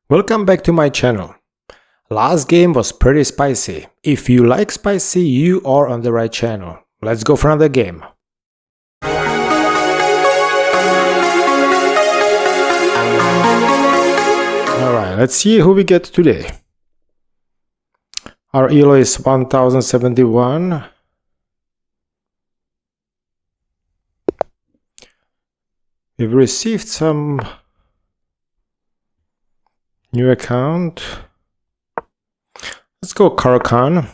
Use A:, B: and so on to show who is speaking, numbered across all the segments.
A: Welcome back to my channel. Last game was pretty spicy. If you like spicy, you are on the right channel. Let's go for another game. Alright, let's see who we get today. Our elo is 1071. We've received some new account. Let's go Caro-Kann.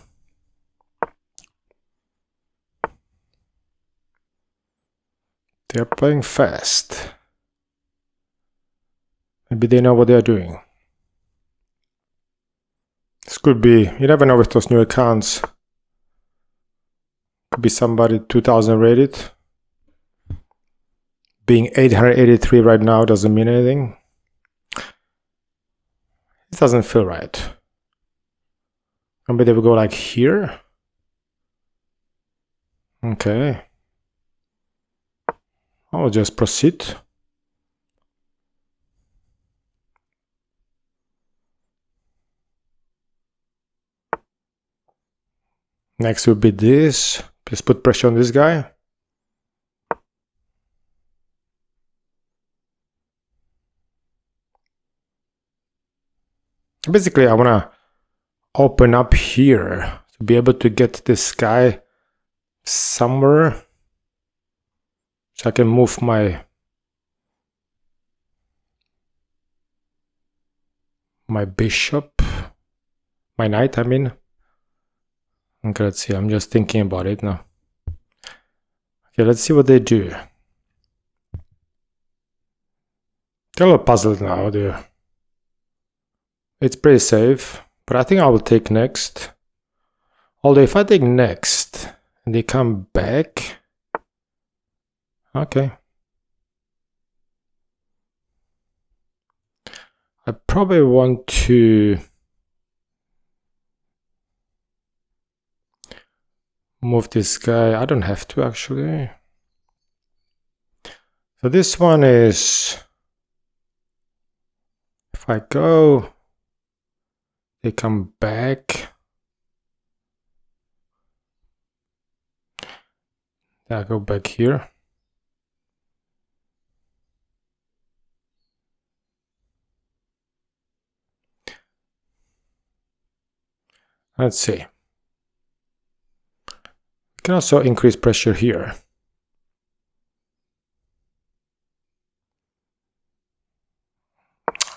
A: They're playing fast. Maybe they know what they're doing. This could be, you never know with those new accounts. Could be somebody 2000 rated. Being 883 right now doesn't mean anything. It doesn't feel right. Maybe they will go like here. Okay. I'll just proceed. Next will be this. Please put pressure on this guy. Basically, I want to open up here to be able to get this guy somewhere. So I can move my bishop, my knight, I mean. Okay, let's see. I'm just thinking about it now. Okay, let's see what they do. They're a little puzzled now. It's pretty safe, but I think I will take next. Although if I take next and they come back, okay. I probably want to move this guy. I don't have to actually. So this one is, if I go, they come back. I go back here. Let's see. We can also increase pressure here.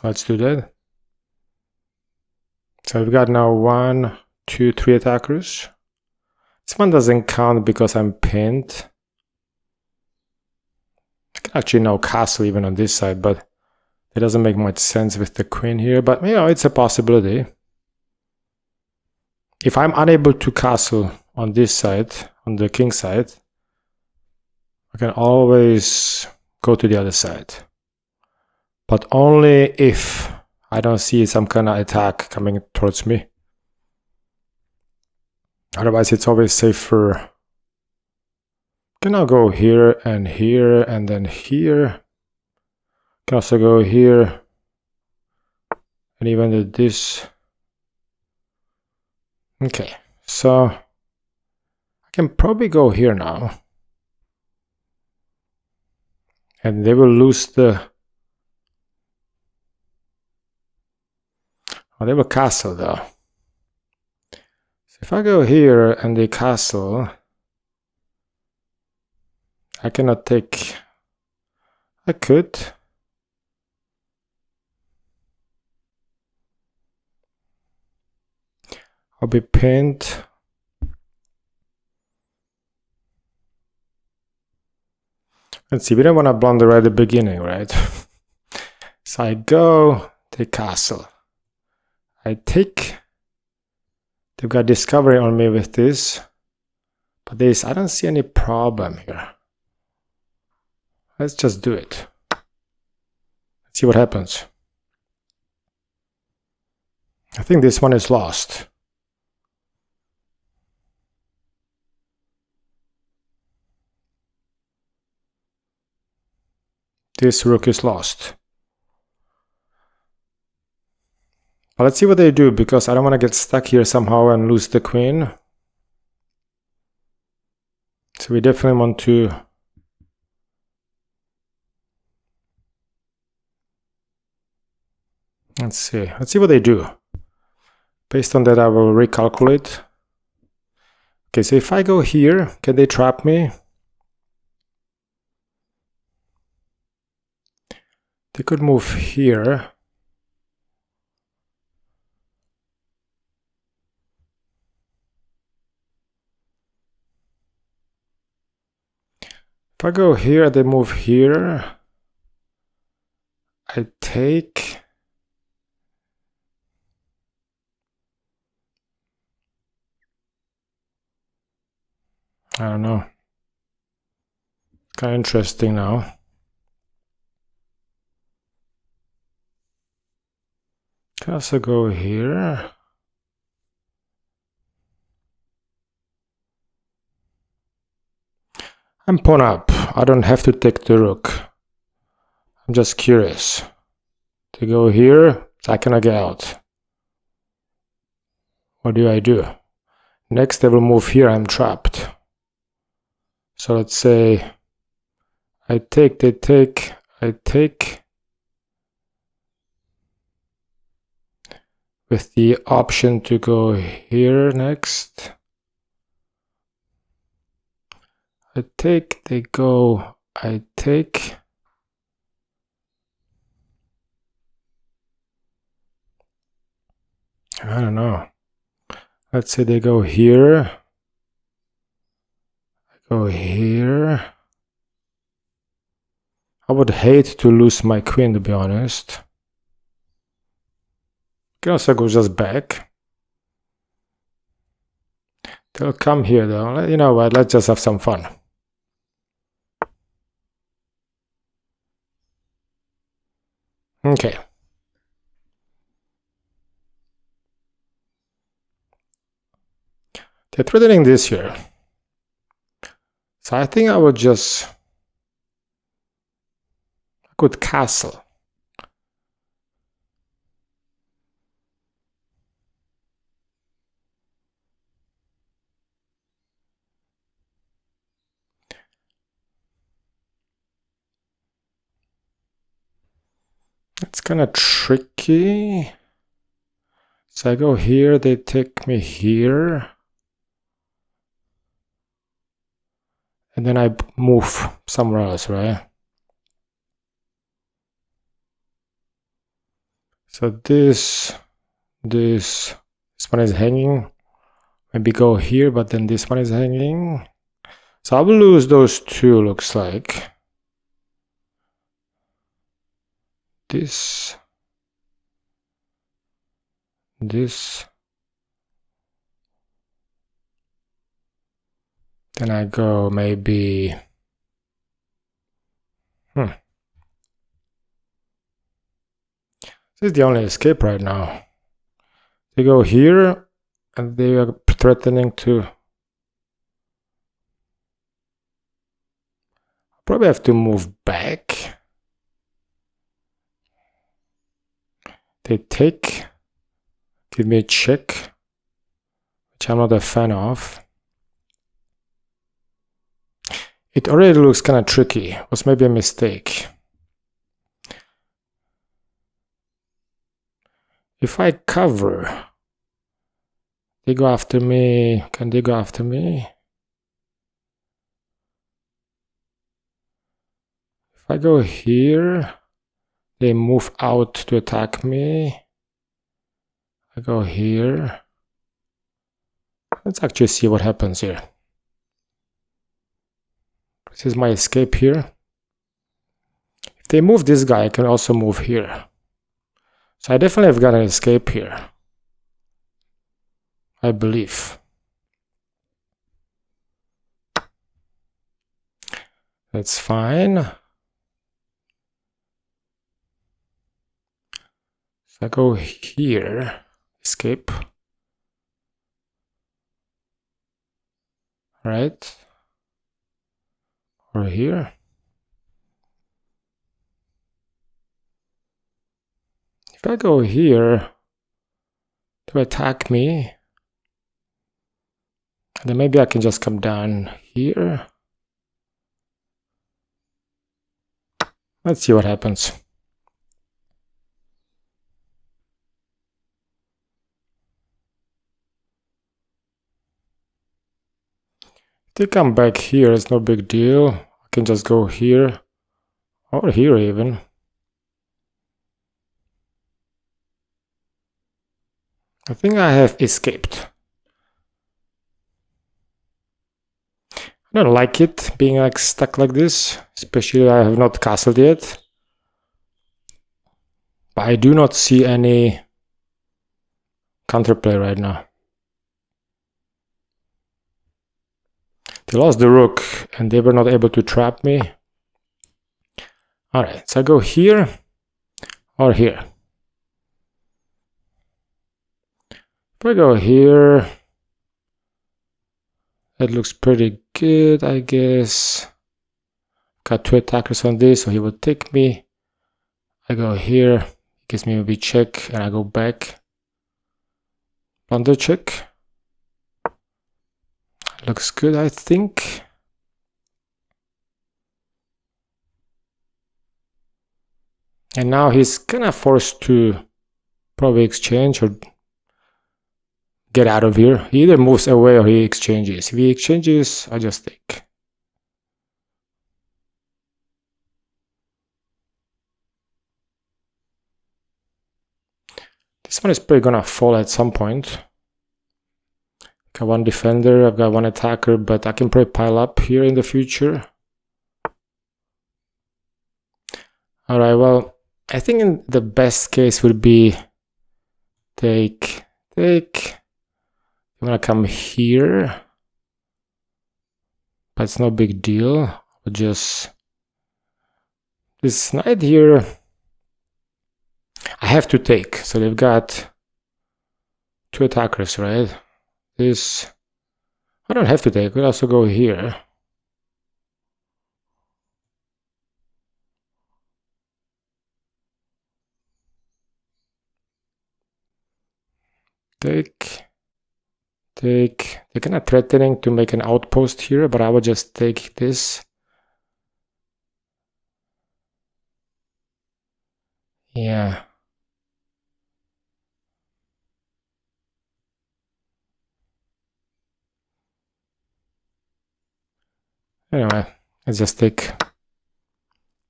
A: Let's do that. So we've got now 1, 2, 3 attackers. This one doesn't count because I'm pinned. I can actually now castle even on this side, but it doesn't make much sense with the queen here. But you know, it's a possibility. If I'm unable to castle on this side, on the king side, I can always go to the other side. But only if I don't see some kind of attack coming towards me. Otherwise, it's always safer. Can now go here and then here. Can also go here and even do this. Okay, so I can probably go here now. And they will lose the... Oh, they will castle though. So if I go here and they castle, I cannot take... I could. I'll be pinned. Let's see, we don't want to blunder at the beginning, right? So I go, they castle. I take. They've got discovery on me with this. But I don't see any problem here. Let's just do it. Let's see what happens. I think this one is lost. This rook is lost. But let's see what they do, because I don't want to get stuck here somehow and lose the queen. So we definitely want to let's see what they do. Based on that, I will recalculate. Okay, so if I go here, can they trap me? They could move here. If I go here, they move here. I take. I don't know. Kind of interesting now. Can also go here. I'm pawn up. I don't have to take the rook. I'm just curious. To go here, so I cannot get out. What do I do? Next I will move here, I'm trapped. So let's say I take, they take, I take. With the option to go here next. I take, they go, I take. I don't know. Let's say they go here. I go here. I would hate to lose my queen, to be honest. Can also go just back. They'll come here though. You know what? Let's just have some fun. Okay. They're threatening this here. So I think I would just. I could castle. It's kind of tricky. So I go here, they take me here. And then I move somewhere else, right? So this one is hanging. Maybe go here, but then this one is hanging. So I will lose those two, looks like. This. Then I go maybe. This is the only escape right now. They go here, and they are threatening to. Probably have to move back. They take. Give me a check, which I'm not a fan of. It already looks kind of tricky. It was maybe a mistake. If I cover, they go after me. Can they go after me? If I go here, they move out to attack me. I go here. Let's actually see what happens here. This is my escape here. If they move this guy, I can also move here. So I definitely have got an escape here. I believe. That's fine. So I go here. Escape. Right. Or here. If I go here, to attack me. And then maybe I can just come down here. Let's see what happens. If they come back here, it's no big deal. I can just go here, or here even. I think I have escaped. I don't like it being like stuck like this, especially I have not castled yet. But I do not see any counterplay right now. They lost the rook and they were not able to trap me. Alright, so I go here or here. If I go here, that looks pretty good, I guess. Got 2 attackers on this, so he will take me. I go here, gives me a big check, and I go back. Blunder check. Looks good, I think. And now he's kind of forced to probably exchange or get out of here. He either moves away or he exchanges. If he exchanges, I just take. This one is probably gonna fall at some point. Got 1 defender, I've got 1 attacker, but I can probably pile up here in the future. Alright, well, I think in the best case would be take. I'm gonna come here, but it's no big deal. I'll just this knight here. I have to take, so they've got 2 attackers, right? This I don't have to take. We'll also go here. Take. They're kind of threatening to make an outpost here, but I will just take this. Yeah. Anyway, let's just take.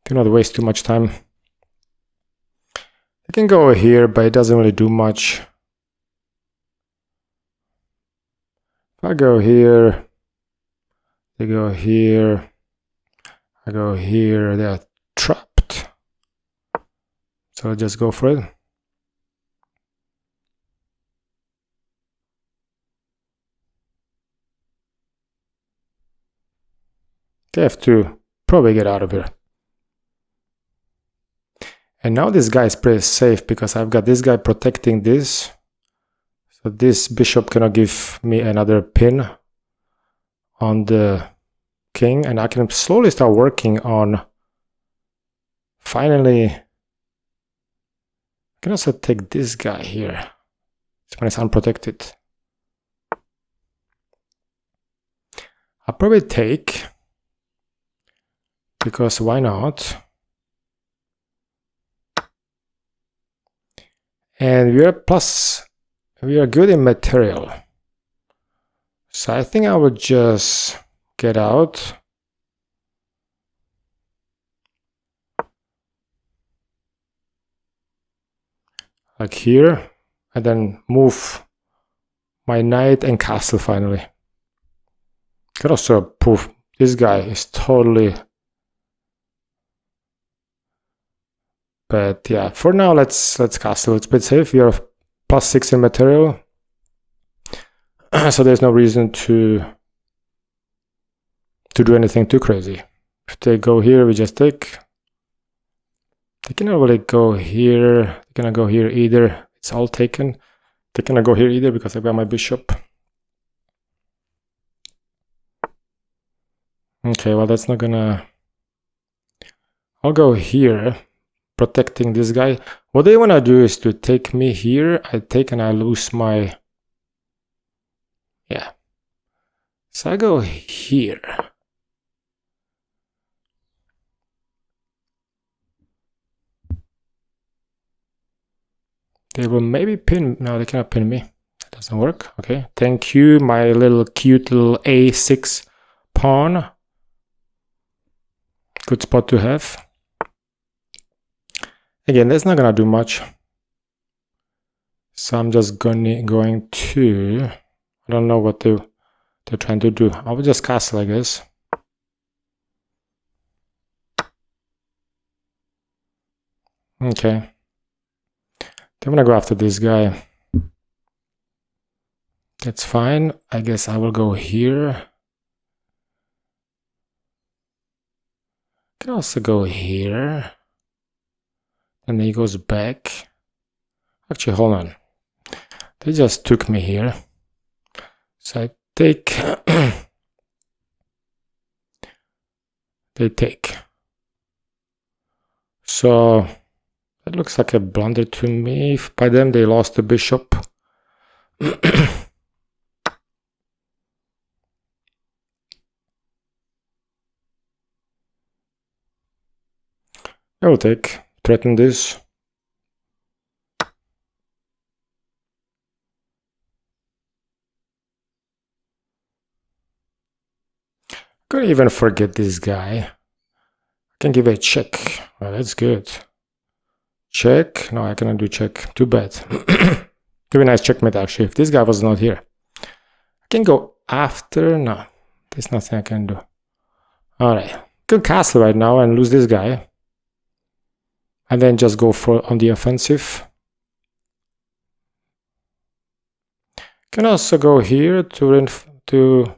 A: Do not waste too much time. I can go here, but it doesn't really do much. If I go here, they go here, I go here, they are trapped. So I'll just go for it. They have to probably get out of here. And now this guy is pretty safe because I've got this guy protecting this. So this bishop cannot give me another pin on the king, and I can slowly start working on finally. I can also take this guy here. This one is unprotected. I'll probably take, because why not? And we are good in material. So I think I would just get out. Like here, and then move my knight and castle finally. Can also prove this guy is totally. But yeah, for now let's castle. It's a bit safe. We are +6 in material, so there's no reason to do anything too crazy. If they go here, we just take. They cannot really go here. They cannot go here either. It's all taken. They cannot go here either because I've got my bishop. Okay, well that's not gonna. I'll go here, protecting this guy. What they want to do is to take me here. I take and I lose my... Yeah. So I go here. They will maybe pin... No, they cannot pin me. That doesn't work. Okay. Thank you, my little cute little A6 pawn. Good spot to have. Again, that's not gonna do much. So I'm just going to... I don't know what they're trying to do. I will just castle, I guess. Okay. I'm gonna go after this guy. That's fine. I guess I will go here. Can also go here. And then he goes back. Actually, hold on. They just took me here. So I take... They take. So that looks like a blunder to me. By them, they lost the bishop. I will take. Threaten this. Could even forget this guy. I can give a check. Well, that's good. Check. No, I cannot do check. Too bad. Give a nice checkmate, actually, if this guy was not here. I can go after. No, there's nothing I can do. Alright. Can castle right now and lose this guy. And then just go for on the offensive. Can also go here to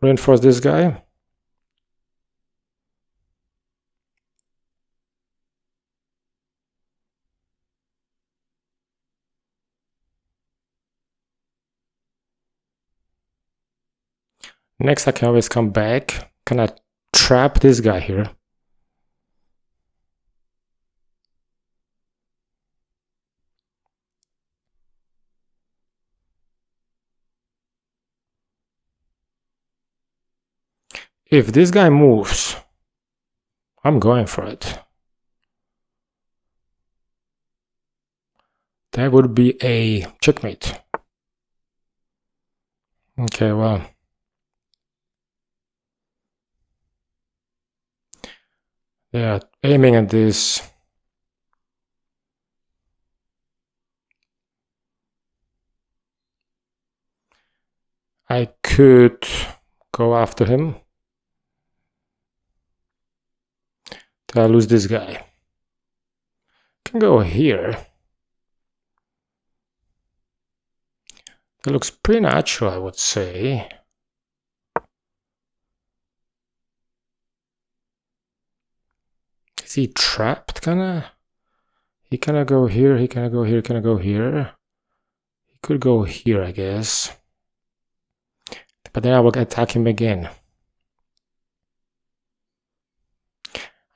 A: reinforce this guy. Next, I can always come back. Can I trap this guy here? If this guy moves, I'm going for it. That would be a checkmate. Okay, well. Yeah, aiming at this. I could go after him. Till I lose this guy. Can go here. That looks pretty natural, I would say. Is he trapped, kinda? He kinda go here, he kinda go here, kinda go here. He could go here, I guess. But then I will attack him again.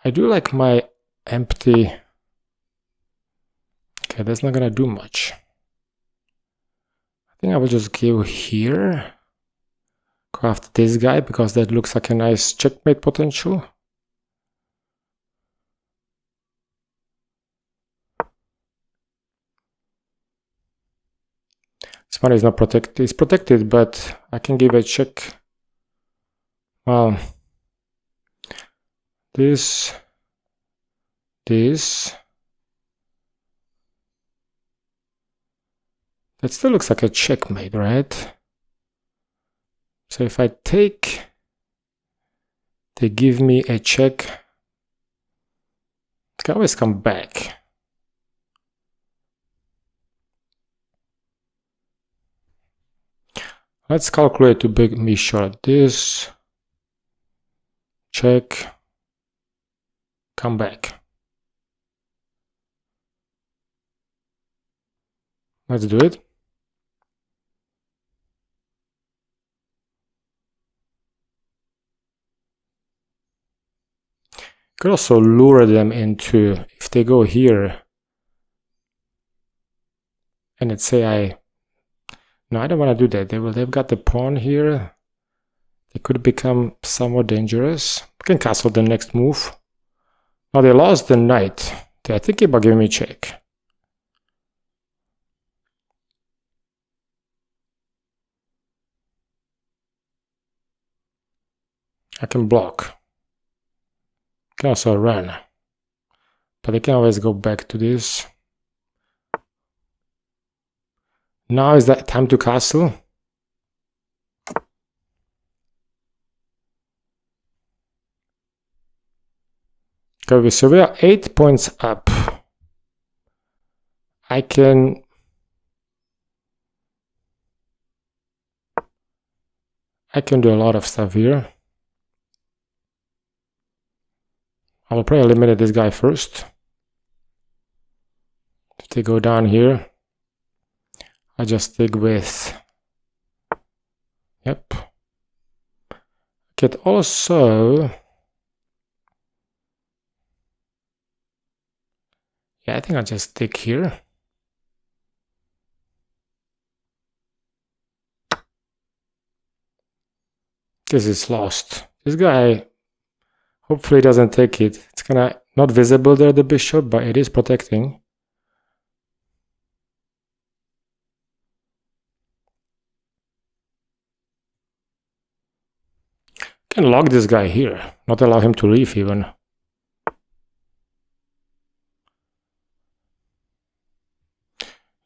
A: I do like my empty... Okay, that's not gonna do much. I think I will just go here. Go after this guy, because that looks like a nice checkmate potential. This one is not protected. It's protected, but I can give a check. This. That still looks like a checkmate, right? So if I take, they give me a check. It can always come back. Let's calculate to make me short. This, check, come back. Let's do it. Could also lure them into, if they go here, and let's say no, I don't want to do that. They've got the pawn here. They could become somewhat dangerous. We can castle the next move. Now they lost the knight. They are thinking about giving me check. I can block. I can also run. But I can always go back to this. Now is that time to castle? Okay, so we are 8 points up. I can do a lot of stuff here. I will probably eliminate this guy first. If they go down here, I just stick with, yep. Could also, yeah, I think I'll just stick here. This is lost. This guy hopefully doesn't take it. It's kinda not visible there, the bishop, but it is protecting. Can lock this guy here, not allow him to leave even.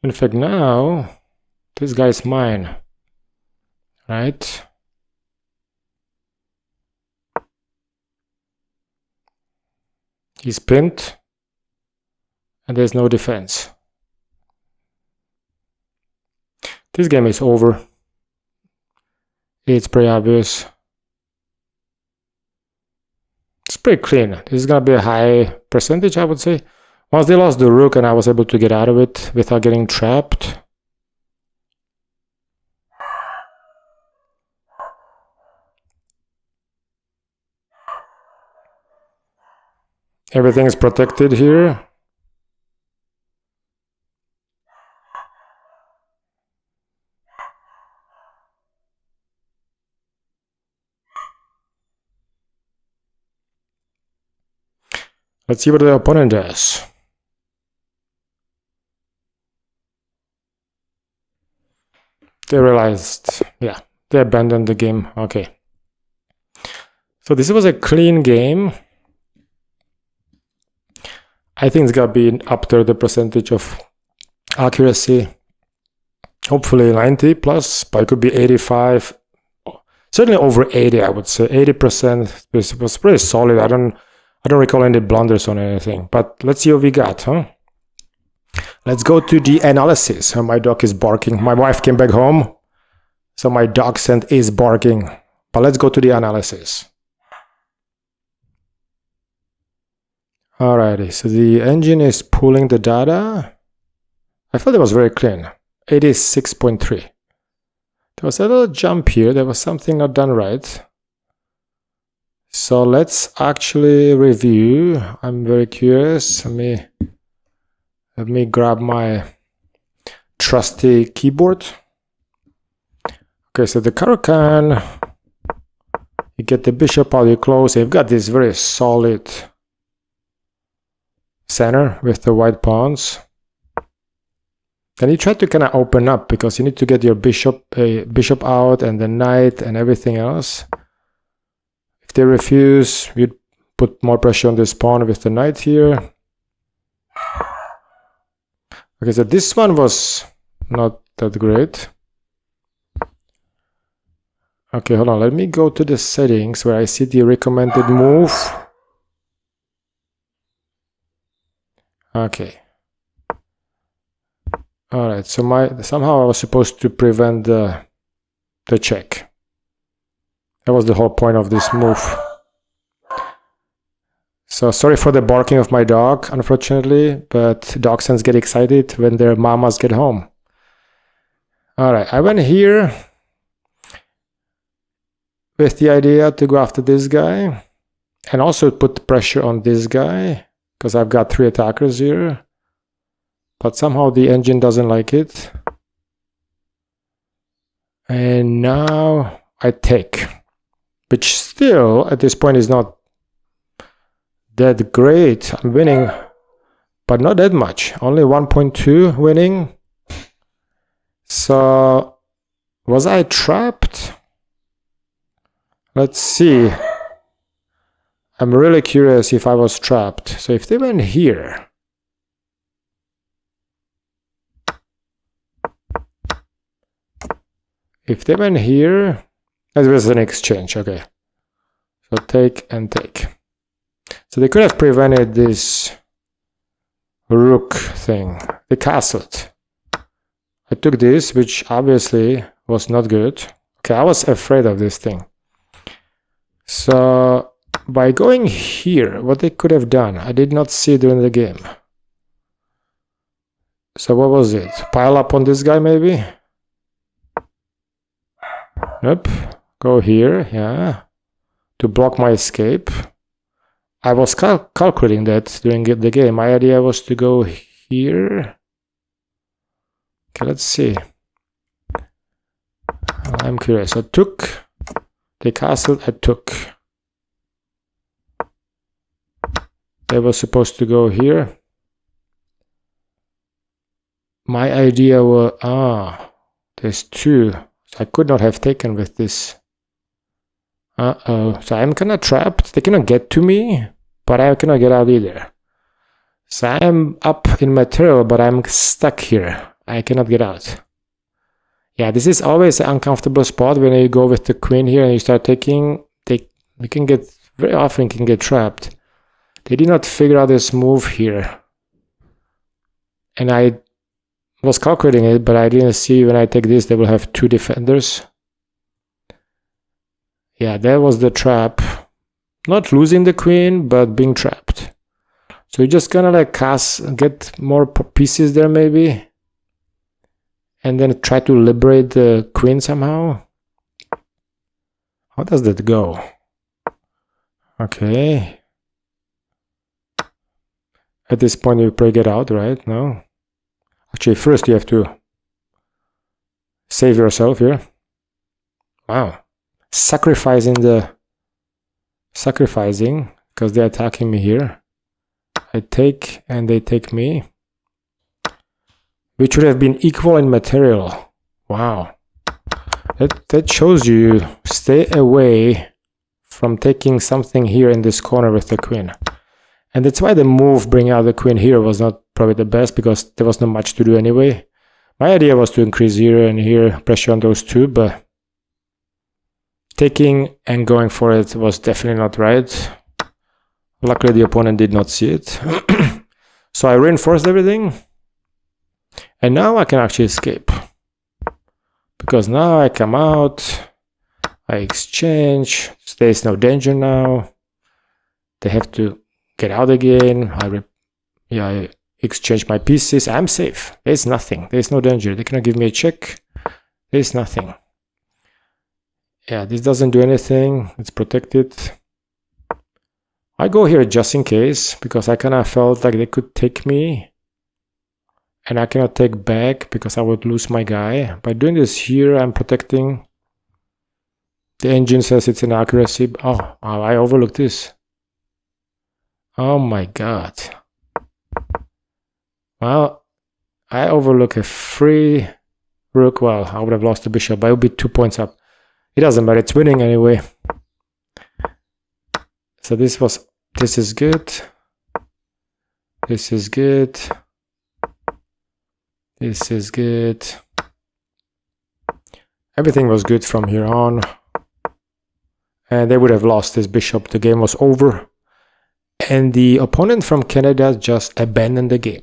A: In fact, now this guy is mine, right? He's pinned, and there's no defense. This game is over. It's pretty obvious. It's pretty clean. This is gonna be a high percentage, I would say. Once they lost the rook and I was able to get out of it without getting trapped. Everything is protected here. Let's see what the opponent does. They realized, yeah, they abandoned the game. Okay. So this was a clean game. I think it's gonna be up to the percentage of accuracy. Hopefully 90 plus, but it could be 85. Certainly over 80, I would say. 80% was pretty solid. I don't recall any blunders on anything. But let's see what we got, huh? Let's go to the analysis. My dog is barking. My wife came back home, so my dog scent is barking. But let's go to the analysis. Alrighty, so the engine is pulling the data. I thought it was very clean. 86.3. There was a little jump here. There was something not done right. So let's actually review. I'm very curious. Let me grab my trusty keyboard. Okay, so the Caro-Kann, you get the bishop out, you close. You've got this very solid center with the white pawns. Then you try to kind of open up because you need to get your bishop out and the knight and everything else. If they refuse, you put more pressure on this pawn with the knight here. Okay, so this one was not that great. Okay, hold on. Let me go to the settings where I see the recommended move. Okay. Alright, so somehow I was supposed to prevent the check. That was the whole point of this move. So sorry for the barking of my dog, unfortunately, but dachshunds get excited when their mamas get home. Alright, I went here with the idea to go after this guy. And also put pressure on this guy, because I've got 3 attackers here. But somehow the engine doesn't like it. And now I take, which still at this point is not that great. I'm winning, but not that much. Only 1.2 winning. So was I trapped? Let's see. I'm really curious if I was trapped. So if they went here, that was an exchange, okay. So take and take. So they could have prevented this rook thing. They castled. I took this, which obviously was not good. Okay, I was afraid of this thing. So by going here, what they could have done, I did not see during the game. So what was it? Pile up on this guy maybe? Nope. Go here, yeah. To block my escape. I was calculating that during the game. My idea was to go here. Okay, let's see. I'm curious. I took. They castled, I took. They were supposed to go here. My idea was, there's 2. So I could not have taken with this. So I'm kind of trapped. They cannot get to me, but I cannot get out either. So I'm up in material, but I'm stuck here. I cannot get out. Yeah, this is always an uncomfortable spot when you go with the queen here and you start taking. You can get, very often can get trapped. They did not figure out this move here. And I was calculating it, but I didn't see when I take this, they will have 2 defenders. Yeah, that was the trap. Not losing the queen, but being trapped. So you're just gonna like get more pieces there maybe. And then try to liberate the queen somehow. How does that go? Okay. At this point you probably get out, right? No? Actually, first you have to save yourself here. Wow. Sacrificing, because they're attacking me here. I take and they take me. Which would have been equal in material. Wow. That shows you stay away from taking something here in this corner with the queen. And that's why the move bringing out the queen here was not probably the best, because there was not much to do anyway. My idea was to increase here and here, pressure on those 2, but taking and going for it was definitely not right. Luckily the opponent did not see it. So I reinforced everything. And now I can actually escape. Because now I come out, I exchange, there's no danger now. They have to get out again. I exchange my pieces. I'm safe. There's nothing. There's no danger. They cannot give me a check. There's nothing. Yeah, this doesn't do anything. It's protected. I go here just in case, because I kind of felt like they could take me. And I cannot take back because I would lose my guy. By doing this here, I'm protecting. The engine says it's an accuracy. Oh, I overlooked this. Oh my god. Well, I overlook a free rook. Well, I would have lost the bishop, but it would be 2 points up. It doesn't matter, it's winning anyway. So this is good. This is good. This is good. Everything was good from here on. And they would have lost this bishop. The game was over. And the opponent from Canada just abandoned the game.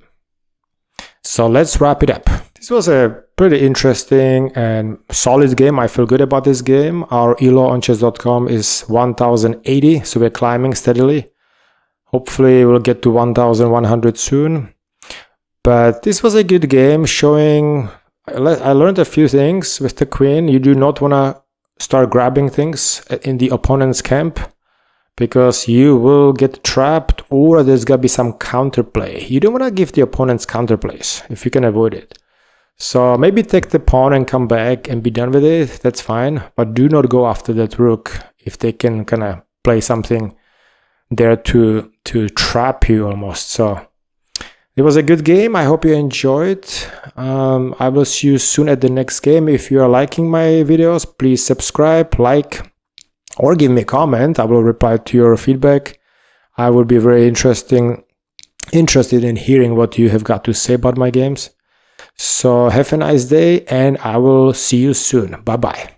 A: So let's wrap it up. This was a pretty interesting and solid game. I feel good about this game. Our elo on chess.com is 1080, so we're climbing steadily. Hopefully we'll get to 1100 soon. But this was a good game showing, I learned a few things with the queen. You do not want to start grabbing things in the opponent's camp, because you will get trapped, or there's gonna be some counterplay. You don't want to give the opponents counterplays if you can avoid it. So maybe take the pawn and come back and be done with it. That's fine, but do not go after that rook if they can kind of play something there to trap you almost. So it was a good game. I hope you enjoyed. I will see you soon at the next game. If you are liking my videos, please subscribe, like, or give me a comment. I will reply to your feedback. I would be very interested in hearing what you have got to say about my games. So have a nice day, and I will see you soon. Bye bye.